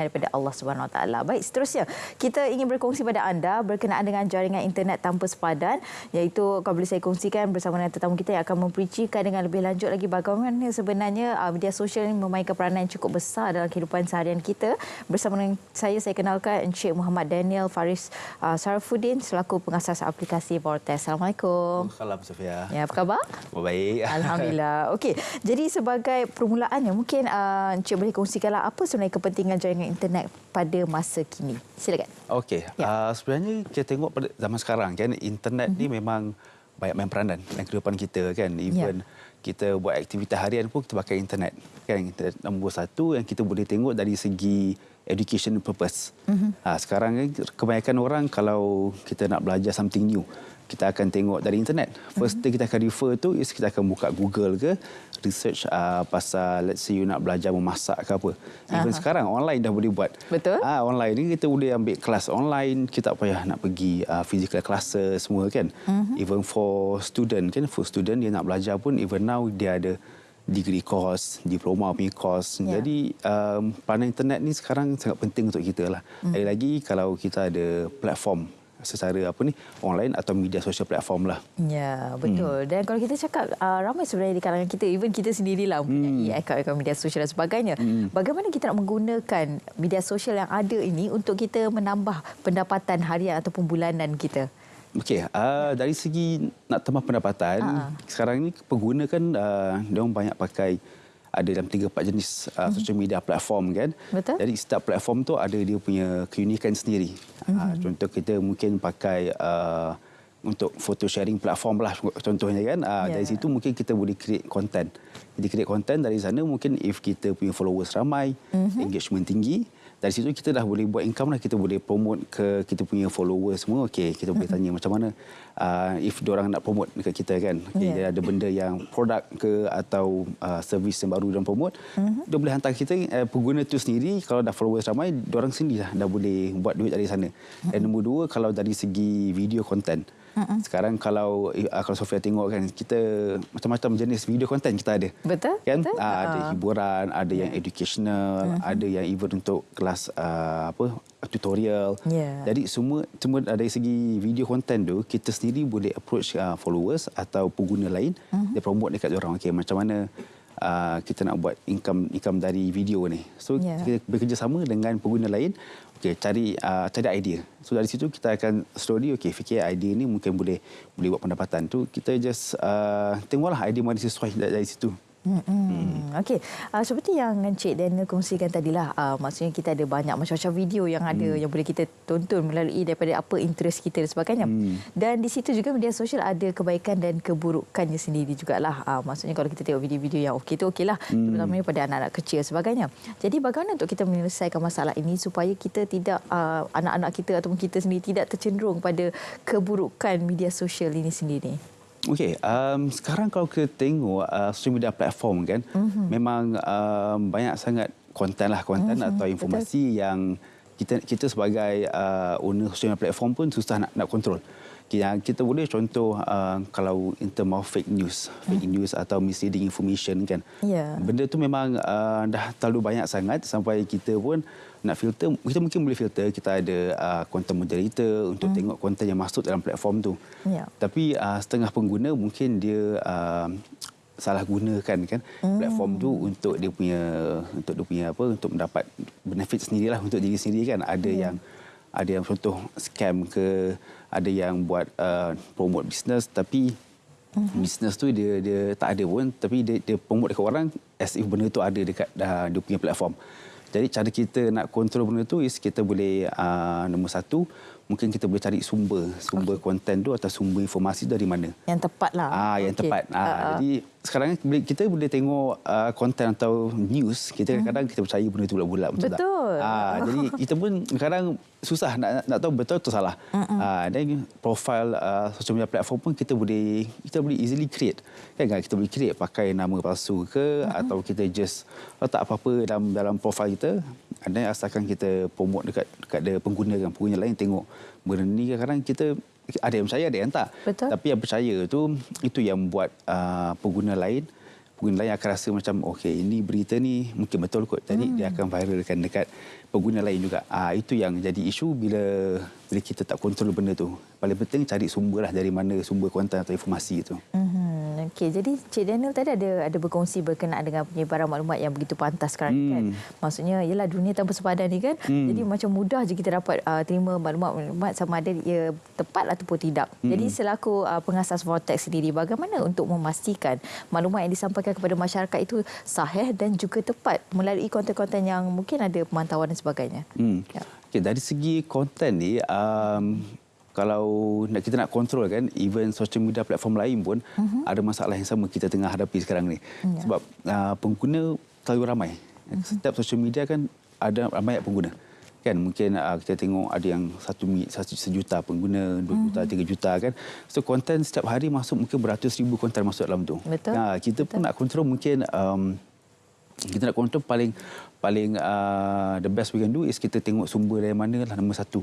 daripada Allah Subhanahu Wa Taala. Baik, seterusnya kita ingin berkongsi pada anda berkenaan dengan jaringan internet tanpa sepadan, iaitu kalau boleh saya kongsikan bersama dengan tetamu kita yang akan memperincikan dengan lebih lanjut lagi bagaimana sebenarnya media sosial ini memainkan peranan yang cukup besar dalam kehidupan seharian kita. Bersama dengan saya kenalkan Encik Muhammad Daniel Faris Sarafuddin selaku pengasas aplikasi Vortex. Assalamualaikum. Assalamualaikum Sofia. Ya, apa khabar? Baik. Alhamdulillah. Okey, jadi sebagai permulaannya mungkin Encik boleh kongsikanlah apa sebenarnya kepentingan jaringan internet pada masa kini. Silakan. Okey, sebenarnya kita tengok pada zaman sekarang kan internet ni memang banyak main peranan dalam kehidupan kita kan. Even kita buat aktiviti harian pun kita pakai internet kan. Internet nombor satu yang kita boleh tengok dari segi education purpose. Sekarang ni kebanyakan orang kalau kita nak belajar something new, kita akan tengok dari internet. First kita akan refer tu is kita akan buka Google ke research pasal let's say you nak belajar memasak ke apa. Even sekarang online dah boleh buat. Betul. Online ni kita boleh ambil kelas online, kita tak payah nak pergi physical classes semua kan. Even for student kan, for student dia nak belajar pun even now dia ada degree course, diploma punya course. Jadi peranan internet ni sekarang sangat penting untuk kita lah. Lagi-lagi kalau kita ada platform secara online atau media sosial platform lah. Ya, betul. Dan kalau kita cakap ramai sebenarnya di kalangan kita, even kita sendirilah mempunyai akaun-akaun media sosial dan sebagainya. Bagaimana kita nak menggunakan media sosial yang ada ini untuk kita menambah pendapatan harian ataupun bulanan kita? Okey, dari segi nak tambah pendapatan, sekarang ni pengguna kan dia banyak pakai ada dalam 3-4 jenis social media platform kan. Betul. Jadi setiap platform tu ada dia punya keunikan sendiri. Contoh kita mungkin pakai untuk photo sharing platform lah contohnya kan. Dari situ mungkin kita boleh create content. Jadi create content dari sana mungkin if kita punya followers ramai, engagement tinggi, dari situ kita dah boleh buat income lah. Kita boleh promote ke kita punya followers semua. Okey, kita boleh tanya macam mana if diorang nak promote dekat kita kan. Dia ada benda yang produk ke atau servis yang baru diorang promote. Dia boleh hantar kita pengguna tu sendiri. Kalau dah followers ramai, diorang sendiri dah boleh buat duit dari sana. Dan nombor dua, kalau dari segi video content. Sekarang kalau Sofia tengok kan, kita macam-macam jenis video content kita ada. Betul. Kan? Betul. Ada hiburan, ada yang educational, ada yang even untuk kelas tutorial. Jadi semua dari segi video content tu kita sendiri boleh approach followers atau pengguna lain, dia promote dekat orang. Okey, macam mana kita nak buat income dari video ni. So kita bekerjasama dengan pengguna lain. Okey, cari idea. So dari situ kita akan slowly fikir idea ni mungkin boleh buat pendapatan tu. Kita just tengoklah idea mana sesuai dari situ. Okey, seperti yang Encik Daniel kongsikan tadilah, maksudnya kita ada banyak macam-macam video yang ada yang boleh kita tonton melalui daripada apa interest kita dan sebagainya. Dan di situ juga media sosial ada kebaikan dan keburukannya sendiri jugalah. Maksudnya kalau kita tengok video-video yang okey tu okeylah, terutamanya pada anak-anak kecil dan sebagainya. Jadi bagaimana untuk kita menyelesaikan masalah ini supaya kita tidak anak-anak kita ataupun kita sendiri tidak tercenderung pada keburukan media sosial ini sendiri? Okey, sekarang kalau kita tengok social media platform kan, memang banyak sangat konten atau informasi yang kita sebagai owner social media platform pun susah nak kontrol. Kita boleh contoh kalau in term of fake news atau misleading information kan. Benda tu memang dah terlalu banyak sangat sampai kita pun nak filter. Kita mungkin boleh filter, kita ada content moderator untuk tengok konten yang masuk dalam platform tu. Tapi setengah pengguna mungkin dia salah gunakan kan platform tu untuk dia punya untuk mendapat benefit sendirilah untuk diri sendiri kan. Ada yang contoh scam ke, ada yang buat promote bisnes tapi bisnes tu dia tak ada pun, tapi dia promote dekat orang as if benda tu ada dekat dia punya platform. Jadi cara kita nak kontrol benda tu is kita boleh nombor satu, mungkin kita boleh cari sumber konten tu atau sumber informasi dari mana. Yang tepat lah. Yang tepat. Jadi sekarang kita boleh tengok konten atau news, kita kadang-kadang kita percaya benda itu bulat-bulat. Betul. Jadi kita pun kadang susah nak tahu betul atau salah. Dan profil social media platform pun kita boleh easily create. Kan kita boleh create pakai nama palsu ke atau kita just letak apa-apa dalam profil kita. Dan asalkan kita promote dekat pengguna lain tengok benda ni, kadang-kadang kita ada yang percaya, ada yang tak. Betul. Tapi yang percaya tu itu yang buat pengguna lain akan rasa macam okey, ini berita ni mungkin betul kot. Jadi dia akan viralkan dekat pengguna lain juga. Itu yang jadi isu bila kita tak kontrol benda tu. Paling penting cari sumber lah, dari mana sumber konten atau informasi itu. Okey, jadi Cik Daniel tadi ada berkongsi berkenaan dengan penyebaran maklumat yang begitu pantas sekarang ni kan. Maksudnya ialah dunia tanpa sepadan ni kan. Jadi macam mudah je kita dapat terima maklumat sama ada ia tepat ataupun tidak. Jadi selaku pengasas Vortex sendiri, bagaimana untuk memastikan maklumat yang disampaikan kepada masyarakat itu sahih dan juga tepat melalui konten-konten yang mungkin ada pemantauan dan sebagainya? Ya. Okay, dari segi konten ni, kalau kita nak kontrol kan, even social media platform lain pun ada masalah yang sama kita tengah hadapi sekarang ni. Sebab pengguna terlalu ramai. Setiap social media kan ada ramai pengguna. Kan mungkin kita tengok ada yang 1 juta pengguna, 2 juta, 3 juta kan. So konten setiap hari masuk mungkin beratus ribu konten masuk dalam tu. Betul. Kita pun nak kontrol mungkin kita nak kontrol paling the best we can do is kita tengok sumber dari mana lah nombor satu.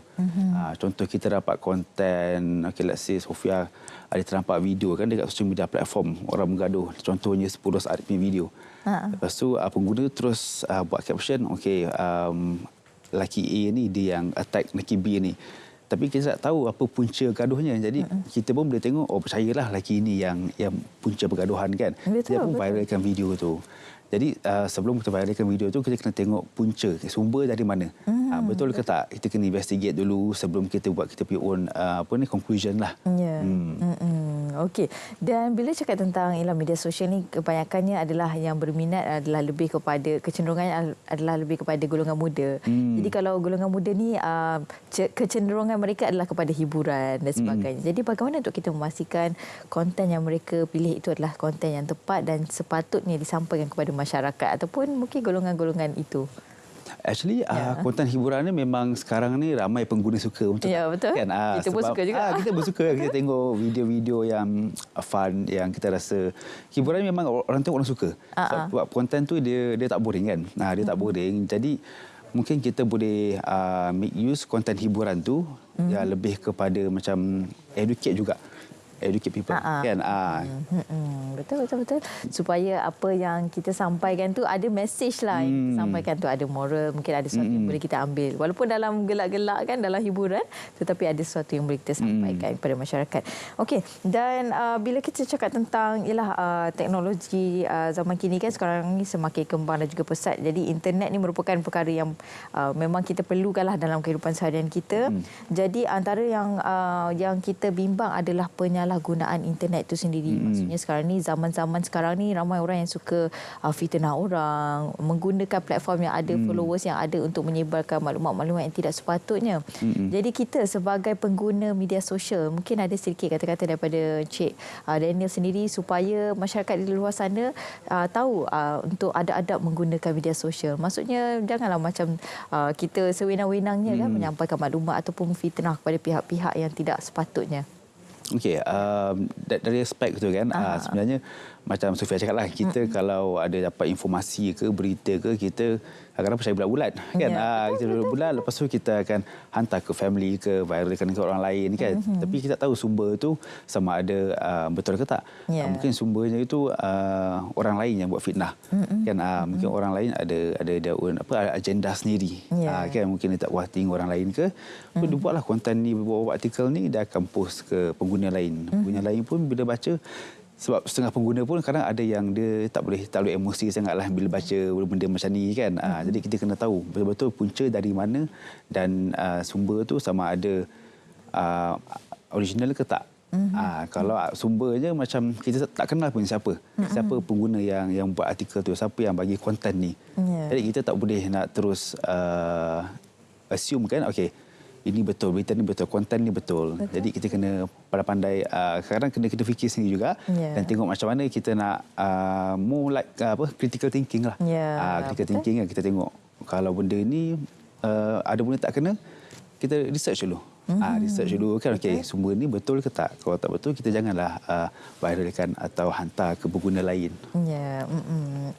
Contoh kita dapat konten, okay, let's say Sofia ada ternampak video kan dekat social media platform, orang bergaduh, contohnya 10 saat punya video. Lepas tu pengguna terus buat caption, okay, lelaki A ni dia yang attack lelaki B ni. Tapi kita tak tahu apa punca gaduhnya. Jadi kita pun boleh tengok, percayalah lelaki ini yang punca pergaduhan kan. Dia pun viralkan video tu. Jadi sebelum kita viralkan video tu, kita kena tengok punca, sumber dari mana. Betul ke tak? Kita kena investigate dulu sebelum kita buat kita punya own conclusion lah. Ya. Okey. Dan bila cakap tentang media sosial ni, kebanyakannya adalah yang berminat adalah lebih kepada, kecenderungannya adalah lebih kepada golongan muda. Jadi kalau golongan muda ni kecenderungan mereka adalah kepada hiburan dan sebagainya. Jadi bagaimana untuk kita memastikan konten yang mereka pilih itu adalah konten yang tepat dan sepatutnya disampaikan kepada masyarakat ataupun mungkin golongan-golongan itu? Actually, konten hiburan ni memang sekarang ni ramai pengguna suka. Ya, betul. Kan? Kita pun suka juga. Kita pun suka. Kita tengok video-video yang fun, yang kita rasa hiburan ni memang orang tengok orang suka. Sebab konten tu dia tak boring kan. Dia tak boring. Jadi mungkin kita boleh make use konten hiburan tu yang lebih kepada macam educate juga. Educate people kan. Betul. Supaya apa yang kita sampaikan tu ada message lah yang kita sampaikan tu, ada moral, mungkin ada sesuatu yang boleh kita ambil walaupun dalam gelak-gelak kan, dalam hiburan, tetapi ada sesuatu yang boleh kita sampaikan kepada masyarakat. Okey, dan bila kita cakap tentang teknologi zaman kini kan, sekarang ni semakin kembang dan juga pesat. Jadi internet ni merupakan perkara yang memang kita perlukanlah dalam kehidupan seharian kita. Jadi antara yang kita bimbang adalah penyalahgunaan internet itu sendiri. Maksudnya sekarang ni, zaman-zaman sekarang ni, ramai orang yang suka fitnah orang, menggunakan platform yang ada, followers yang ada untuk menyebarkan maklumat-maklumat yang tidak sepatutnya. Jadi kita sebagai pengguna media sosial, mungkin ada sedikit kata-kata daripada Cik Daniel sendiri supaya masyarakat di luar sana tahu untuk adab-adab menggunakan media sosial. Maksudnya janganlah macam kita sewenang-wenangnya kan menyampaikan maklumat ataupun fitnah kepada pihak-pihak yang tidak sepatutnya. Okey, dari aspek tu kan, sebenarnya macam Sofia cakap lah, kita kalau ada dapat informasi ke berita ke, kita kadang-kadang percaya bulat-bulat kan. Kita bulat-bulat, lepas tu kita akan hantar ke family ke, viralkan ke orang lain kan. Tapi kita tak tahu sumber tu sama ada betul ke tak. Mungkin sumbernya itu orang lain yang buat fitnah kan. Mungkin orang lain ada agenda sendiri kan. Mungkin dia tak puas hati orang lain ke, dia buatlah konten ni, buat artikel ni, dia akan post ke pengguna lain. Pengguna lain pun bila baca, sebab setengah pengguna pun kadang ada yang dia tak boleh emosi sangatlah bila baca benda macam ni kan. Jadi kita kena tahu betul-betul punca dari mana dan sumber tu sama ada original ke tak. Kalau sumbernya macam kita tak kenal pun siapa pengguna yang buat artikel tu, siapa yang bagi konten ni. Jadi kita tak boleh nak terus assume kan, okey, ini betul, berita ni betul, konten ni betul. Jadi kita kena pandai-pandai, kadang kena kita fikir sendiri juga dan tengok macam mana kita nak more like critical thinking lah. Critical thinking kan, kita tengok kalau benda ni ada benda tak kena, kita research dulu. Research dulu kan, okey, sumber ni betul ke tak? Kalau tak betul, kita janganlah viralkan atau hantar ke pengguna lain. Ya,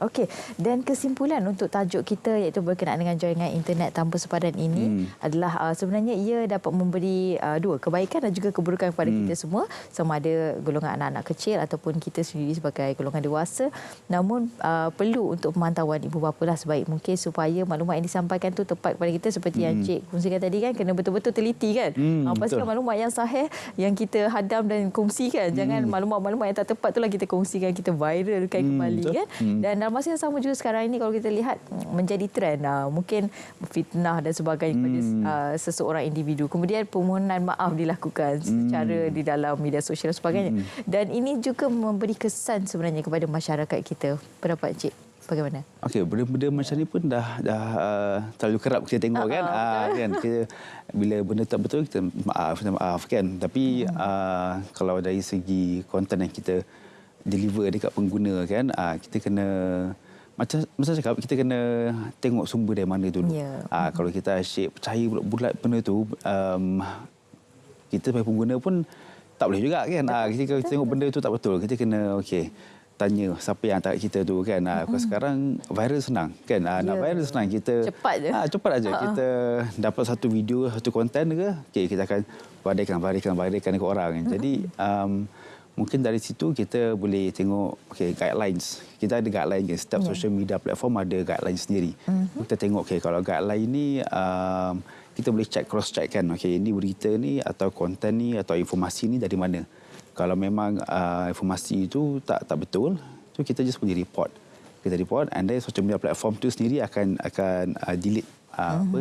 okey. Dan kesimpulan untuk tajuk kita iaitu berkenaan dengan jaringan internet tanpa sepadan ini adalah sebenarnya ia dapat memberi dua kebaikan dan juga keburukan kepada kita semua, sama ada golongan anak-anak kecil ataupun kita sendiri sebagai golongan dewasa. Namun perlu untuk pemantauan ibu bapa lah sebaik mungkin supaya maklumat yang disampaikan tu tepat kepada kita, seperti yang Cik kongsikan tadi kan, kena betul-betul teliti kan. Pastikan maklumat yang sahih yang kita hadam dan kongsikan. Jangan maklumat-maklumat yang tak tepat itulah kita kongsikan, kita viralkan kembali kan. Dan dalam masa yang sama juga sekarang ini kalau kita lihat menjadi trend mungkin fitnah dan sebagainya kepada seseorang individu. Kemudian permohonan maaf dilakukan secara di dalam media sosial dan sebagainya. Dan ini juga memberi kesan sebenarnya kepada masyarakat kita. Pendapat Cik bagaimana? Okey, benda-benda macam ni pun dah terlalu kerap kita tengok kan. Kan kita, bila benda tak betul kita minta maaf kan. Tapi kalau dari segi konten yang kita deliver dekat pengguna kan, kita kena macam cakap, kita kena tengok sumber dari mana dulu. Kalau kita asyik percaya bulat-bulat benda tu, kita sebagai pengguna pun tak boleh juga kan. Kalau kita tengok benda tu tak betul, kita kena tanya siapa yang hantar kita tu kan. Kalau sekarang viral senang kan. Nak viral senang, kita cepat je. Cepat aja. Kita dapat satu video, satu konten ke, kita akan varialkan dekat orang. Jadi mungkin dari situ kita boleh tengok guidelines. Kita ada guideline kan. Setiap social media platform ada guideline sendiri. Kita tengok kalau guideline ni kita boleh cross check kan. Ini berita ni atau konten ni atau informasi ni dari mana. Kalau memang informasi itu tak betul, tu kita just boleh report. Kita report, and then social media platform tu sendiri akan delete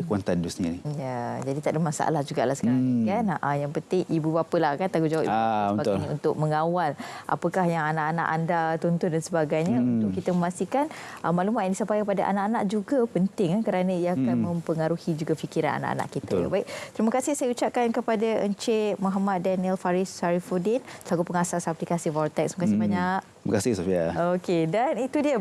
konten itu sendiri. Ya, jadi tak ada masalah jugalah sekarang kan. Yang penting ibu bapa lah kan, tanggungjawab ibu bapa sebagainya untuk mengawal apakah yang anak-anak anda tonton dan sebagainya, untuk kita memastikan maklumat yang disampaikan kepada anak-anak juga penting kan, kerana ia akan mempengaruhi juga fikiran anak-anak kita. Betul. Baik, terima kasih saya ucapkan kepada Encik Muhammad Daniel Faris Sarifuddin selaku pengasas aplikasi Vortex. Terima kasih banyak. Terima kasih Sofia. Okey, dan itu dia